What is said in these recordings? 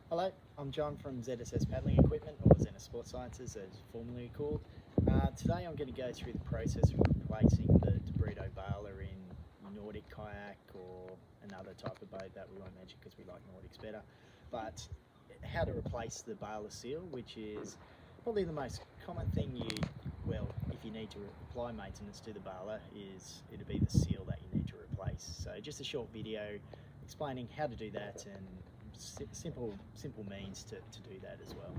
Hello, I'm John from ZSS Paddling Equipment, or Zenith Sports Sciences as it's formerly called. Today I'm going to go through the process of replacing the deBrito baler in Nordic Kayak or another type of boat that we won't mention because we like Nordics better. But how to replace the baler seal, which is probably the most common thing if you need to apply maintenance to the baler, it'll be the seal that you need to replace. So just a short video explaining how to do that and simple means to do that as well.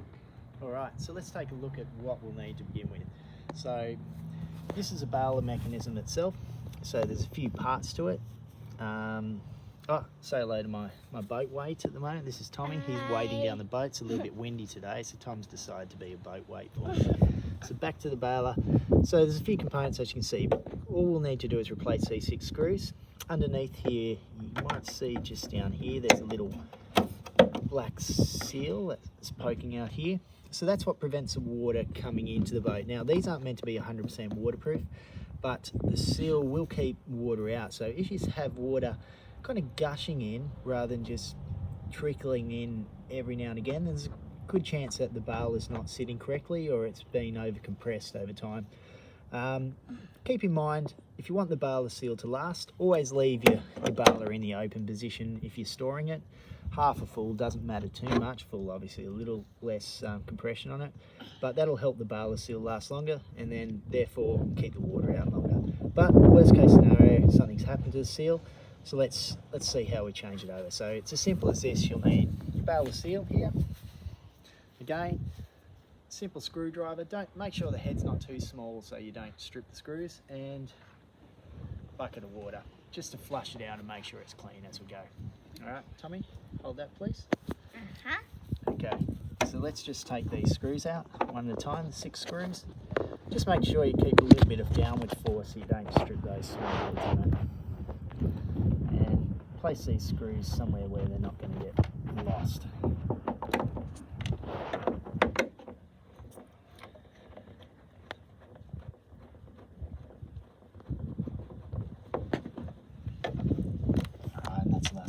Alright, so let's take a look at what we'll need to begin with. So this is a baler mechanism itself, so there's a few parts to it. Say hello to my boat weight at the moment. This is Tommy. He's wading down the boat. It's a little bit windy today, so Tom's decided to be a boat weight for me. So back to the baler. So there's a few components, as you can see, but all we'll need to do is replace these 6 screws. Underneath here, you might see just down here, there's a little black seal that's poking out here. So that's what prevents the water coming into the boat. Now, these aren't meant to be 100% waterproof, but the seal will keep water out. So if you have water kind of gushing in rather than just trickling in every now and again, there's a good chance that the baler is not sitting correctly or it's been over compressed over time. Keep in mind, if you want the baler seal to last, always leave your baler in the open position if you're storing it. Half a full doesn't matter too much. Full, obviously, a little less compression on it, but that'll help the baler seal last longer and then therefore keep the water out longer. But worst case scenario, something's happened to the seal, so let's see how we change it over. So it's as simple as this. You'll need your baler seal here. Again, simple screwdriver. Make sure the head's not too small so you don't strip the screws, and bucket of water just to flush it out and make sure it's clean as we go. All right, Tommy, hold that please. Okay, so let's just take these screws out one at a time, 6 screws. Just make sure you keep a little bit of downward force so you don't strip those small heads on it. And place these screws somewhere where they're not going to get lost.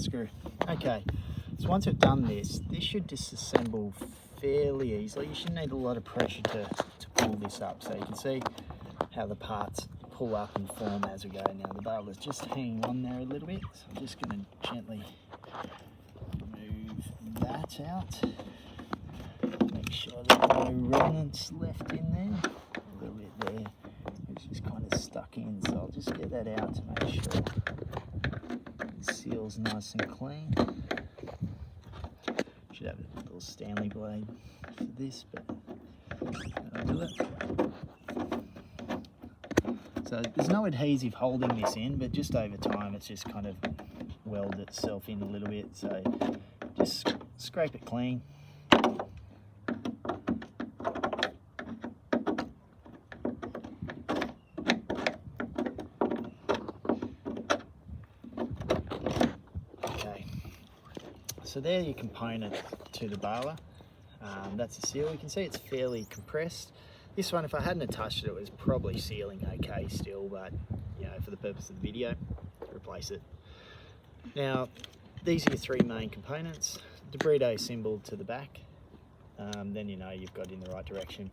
Screw. Okay, so once we've done this should disassemble fairly easily. You shouldn't need a lot of pressure to pull this up. So you can see how the parts pull up and form as we go. Now the baler's just hanging on there a little bit, so I'm just going to gently move that out. Make sure there are no remnants left in there. A little bit there, which is kind of stuck in, so I'll just get that out to make sure the seal's nice and clean. Should have a little Stanley blade for this, but that'll do it. So there's no adhesive holding this in, but just over time it's just kind of welded itself in a little bit. So just scrape it clean. So there your component to the baler. That's the seal. You can see it's fairly compressed. This one, if I hadn't touched it, it was probably sealing okay still, but you know, for the purpose of the video, replace it. Now, these are your 3 main components. deBrito symbol to the back. Then you know you've got it in the right direction.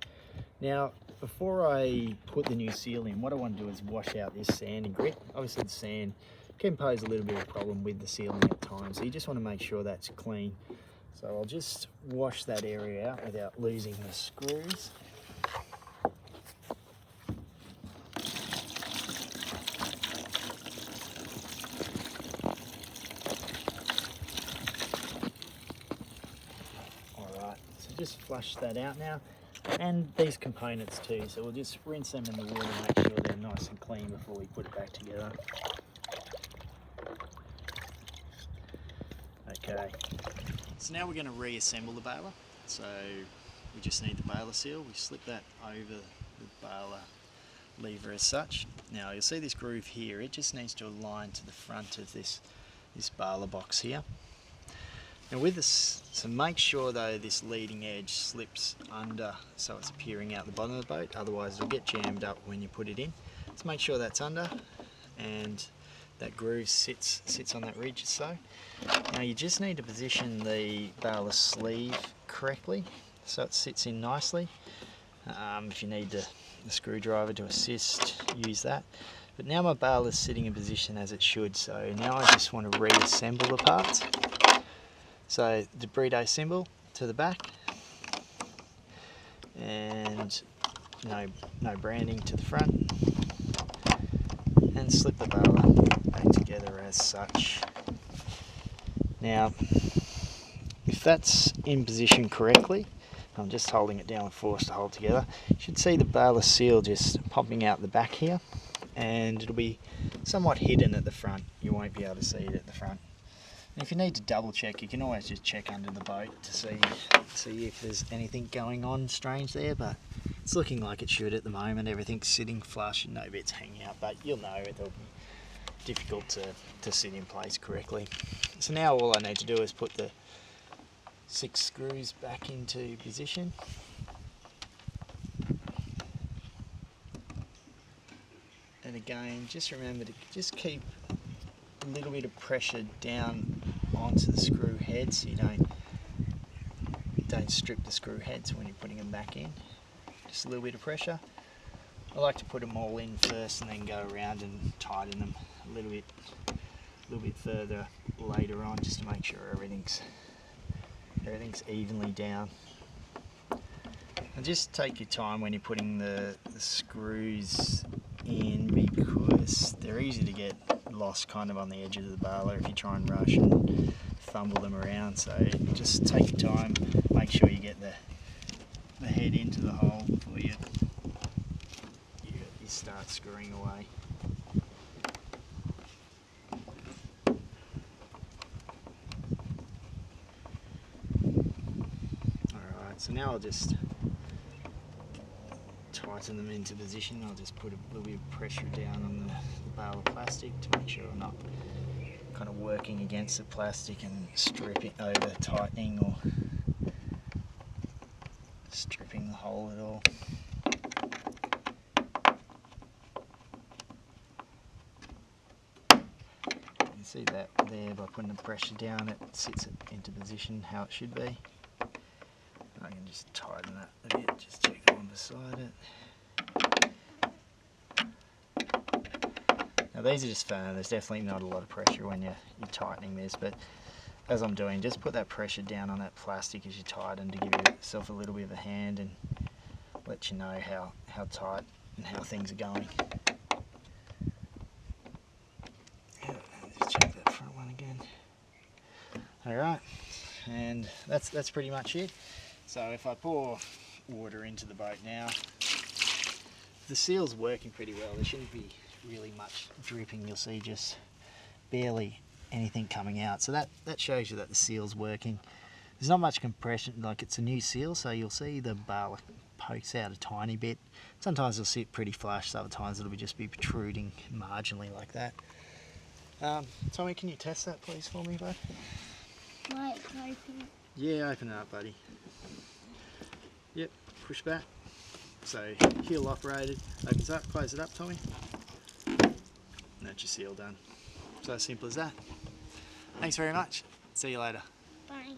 Now, before I put the new seal in, what I want to do is wash out this sand and grit. Obviously the sand can pose a little bit of a problem with the sealing at times, so you just want to make sure that's clean. So I'll just wash that area out without losing the screws. Alright, so just flush that out now. And these components too, so we'll just rinse them in the water, make sure they're nice and clean before we put it back together. Okay, so now we're going to reassemble the baler. So we just need the baler seal. We slip that over the baler lever as such. Now you'll see this groove here, it just needs to align to the front of this baler box here. Now with this, so make sure though this leading edge slips under so it's appearing out the bottom of the boat, otherwise it'll get jammed up when you put it in. So make sure that's under, and that groove sits on that ridge or so. Now you just need to position the baler sleeve correctly so it sits in nicely. If you need the screwdriver to assist, use that. But now my baler is sitting in position as it should, so now I just want to reassemble the parts. So the deBrito symbol to the back, and no branding to the front, and slip the baler back together as such. Now, if that's in position correctly, I'm just holding it down with force to hold together, you should see the baler seal just popping out the back here, and it'll be somewhat hidden at the front. You won't be able to see it at the front. And if you need to double check, you can always just check under the boat to see if there's anything going on strange there, but it's looking like it should at the moment. Everything's sitting flush and no bits hanging out, but you'll know it'll be difficult to sit in place correctly. So now all I need to do is put the 6 screws back into position. And again, just remember to just keep a little bit of pressure down onto the screw head so you don't strip the screw heads when you're putting them back in. Just a little bit of pressure. I like to put them all in first and then go around and tighten them a little bit further later on, just to make sure everything's evenly down. And just take your time when you're putting the screws in, because they're easy to get lost kind of on the edge of the baler if you try and rush and fumble them around. So just take your time, make sure you get the head into the hole before you start screwing away. Alright, so now I'll just tighten them into position. I'll just put a little bit of pressure down on the baler plastic to make sure I'm not kind of working against the plastic and stripping over tightening or stripping the hole at all. You see that there, by putting the pressure down it sits it into position how it should be. I can just tighten that a bit, just check the one beside it. Now these are just firm, there's definitely not a lot of pressure when you're tightening this, but as I'm doing, just put that pressure down on that plastic as you tighten to give yourself a little bit of a hand and let you know how tight and how things are going. Just check that front one again. Alright, and that's pretty much it. So if I pour water into the boat now, the seal's working pretty well. There shouldn't be really much dripping. You'll see just barely anything coming out. So that shows you that the seal's working. There's not much compression, like it's a new seal, so you'll see the baler pokes out a tiny bit. Sometimes it'll sit pretty flush, other times it'll just be protruding marginally like that. Tommy, can you test that please for me, bud? Might open it. Yeah, open it up, buddy. Yep, push back. So heel operated, opens up, close it up, Tommy. And that's your seal done. So simple as that. Thanks very much. See you later. Bye.